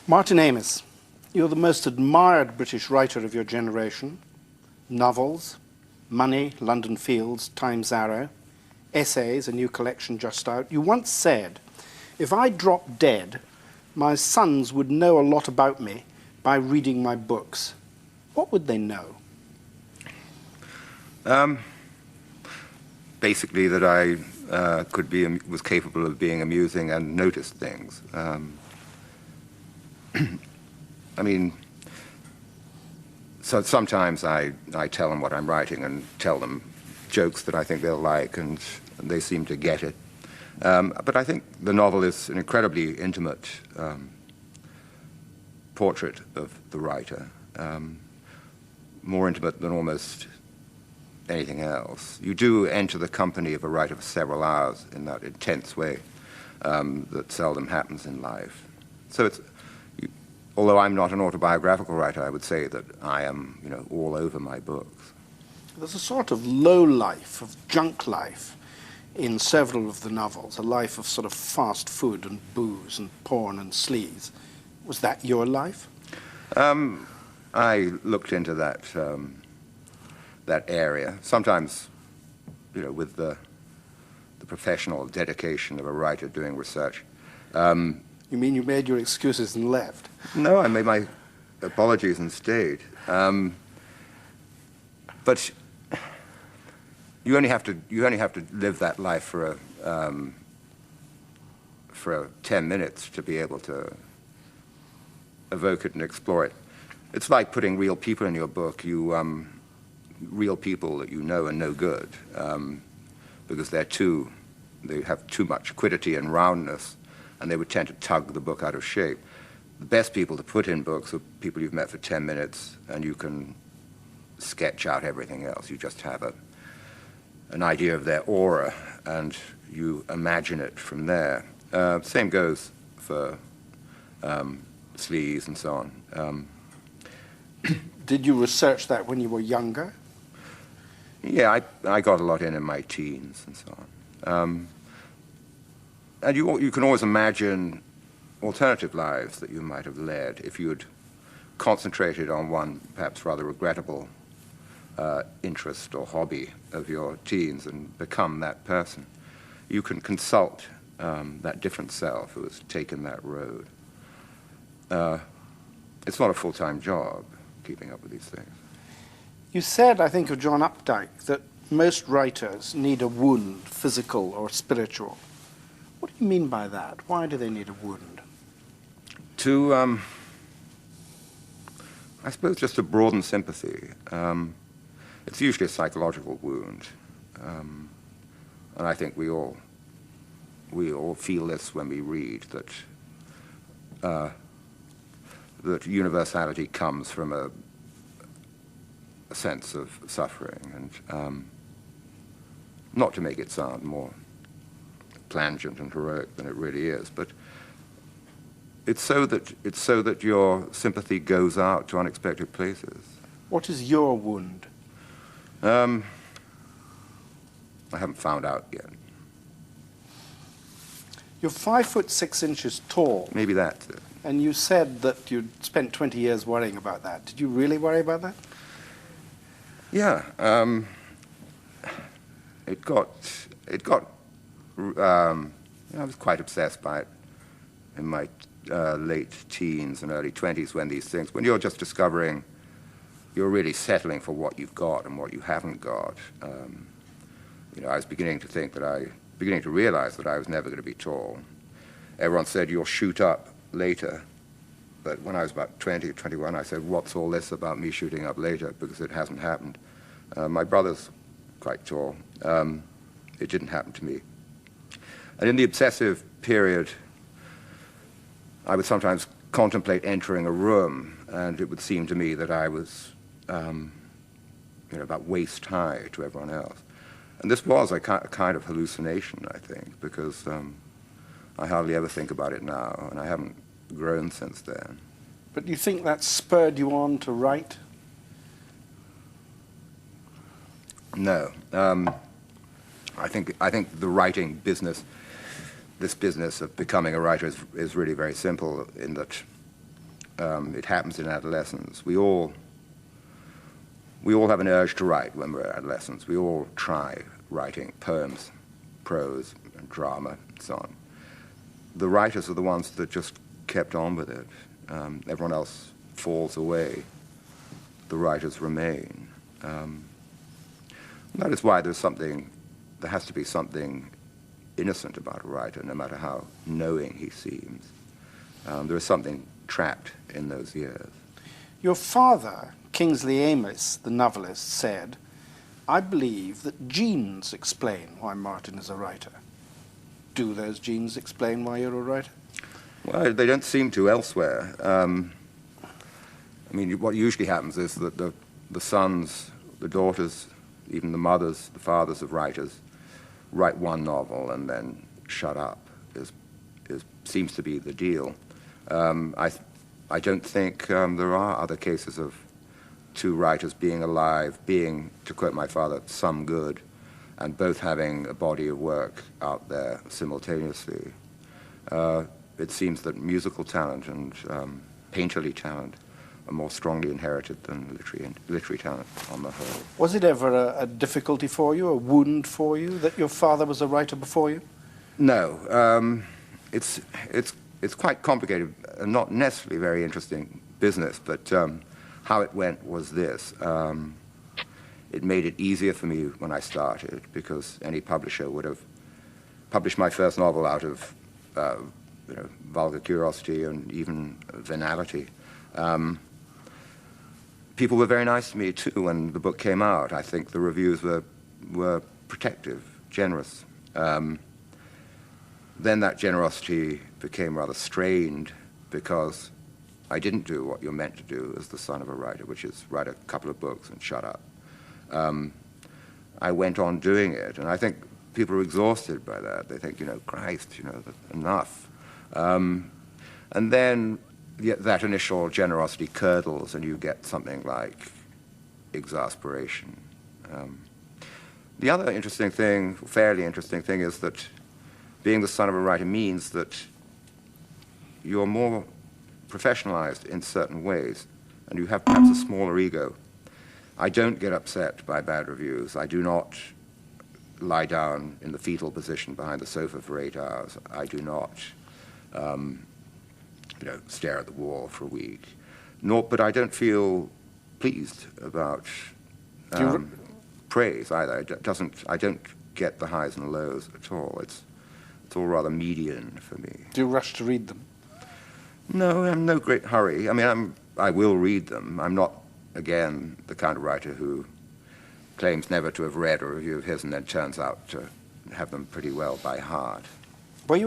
Martin Amis, you're the most admired British writer of your generation. Novels, Money, London Fields, Times Arrow, essays, a new collection just out. You once said, if I dropped dead, my sons would know a lot about me by reading my books. What would they know? Basically that I was capable of being amusing and noticed things. I mean, so sometimes I tell them what I'm writing and tell them jokes that I think they'll like, and they seem to get it. But I think the novel is an incredibly intimate portrait of the writer, more intimate than almost anything else. You do enter the company of a writer for several hours in that intense way that seldom happens in life. So although I'm not an autobiographical writer, I would say that I am, all over my books. There's a sort of low life, of junk life, in several of the novels, a life of sort of fast food and booze and porn and sleaze. Was that your life? I looked into that that area, sometimes, with the professional dedication of a writer doing research. You mean you made your excuses and left? No, I made my apologies and stayed. But you only have to live that life for 10 minutes to be able to evoke it and explore it. It's like putting real people in your book. Real people that you know are no good because they have too much quiddity and roundness, and they would tend to tug the book out of shape. The best people to put in books are people you've met for 10 minutes, and you can sketch out everything else. You just have an idea of their aura, and you imagine it from there. Same goes for sleaze and so on. Did you research that when you were younger? Yeah, I got a lot in my teens and so on. And you can always imagine alternative lives that you might have led if you had concentrated on one perhaps rather regrettable interest or hobby of your teens and become that person. You can consult that different self who has taken that road. It's not a full-time job, keeping up with these things. You said, I think, of John Updike, that most writers need a wound, physical or spiritual. What do you mean by that? Why do they need a wound? I suppose just to broaden sympathy. It's usually a psychological wound. And I think we all feel this when we read, that universality comes from a sense of suffering, and not to make it sound more plangent and heroic than it really is, but it's so that your sympathy goes out to unexpected places. What is your wound? I haven't found out yet. You're 5'6" tall. Maybe that's it. And you said that you'd spent 20 years worrying about that. Did you really worry about that? Yeah. I was quite obsessed by it in my late teens and early 20s when you're just discovering, you're really settling for what you've got and what you haven't got. I was beginning to realize that I was never going to be tall. Everyone said, you'll shoot up later. But when I was about 20 or 21, I said, what's all this about me shooting up later? Because it hasn't happened. My brother's quite tall. It didn't happen to me. And in the obsessive period, I would sometimes contemplate entering a room, and it would seem to me that I was about waist high to everyone else. And this was a kind of hallucination, I think, because I hardly ever think about it now, and I haven't grown since then. But do you think that spurred you on to write? No. I think the writing business, this business of becoming a writer is really very simple in that It happens in adolescence. We all have an urge to write when we're adolescents. We all try writing poems, prose, and drama, and so on. The writers are the ones that just kept on with it. Everyone else falls away. The writers remain. That is why there has to be something innocent about a writer, no matter how knowing he seems. There is something trapped in those years. Your father, Kingsley Amis, the novelist, said, "I believe that genes explain why Martin is a writer." Do those genes explain why you're a writer? Well, they don't seem to elsewhere. I mean, what usually happens is that the sons, the daughters, even the mothers, the fathers of writers, write one novel and then shut up, seems to be the deal. I don't think there are other cases of two writers being alive, being, to quote my father, some good, and both having a body of work out there simultaneously. It seems that musical talent and painterly talent are more strongly inherited than literary talent on the whole. Was it ever a difficulty for you, a wound for you, that your father was a writer before you? No. It's quite complicated, not necessarily very interesting business, but how it went was this. It made it easier for me when I started, because any publisher would have published my first novel out of vulgar curiosity and even venality. People were very nice to me too when the book came out. I think the reviews were protective, generous. Then that generosity became rather strained because I didn't do what you're meant to do as the son of a writer, which is write a couple of books and shut up. I went on doing it, and I think people are exhausted by that. They think, Christ, enough. And then that initial generosity curdles, and you get something like exasperation. The other interesting thing, fairly interesting thing, is that being the son of a writer means that you're more professionalized in certain ways, and you have perhaps a smaller ego. I don't get upset by bad reviews. I do not lie down in the fetal position behind the sofa for 8 hours. I do not stare at the wall for a week. But I don't feel pleased about praise either. I don't get the highs and lows at all. It's all rather median for me. Do you rush to read them? No, I'm in no great hurry. I mean, I will read them. I'm not, again, the kind of writer who claims never to have read a review of his and then turns out to have them pretty well by heart. Were you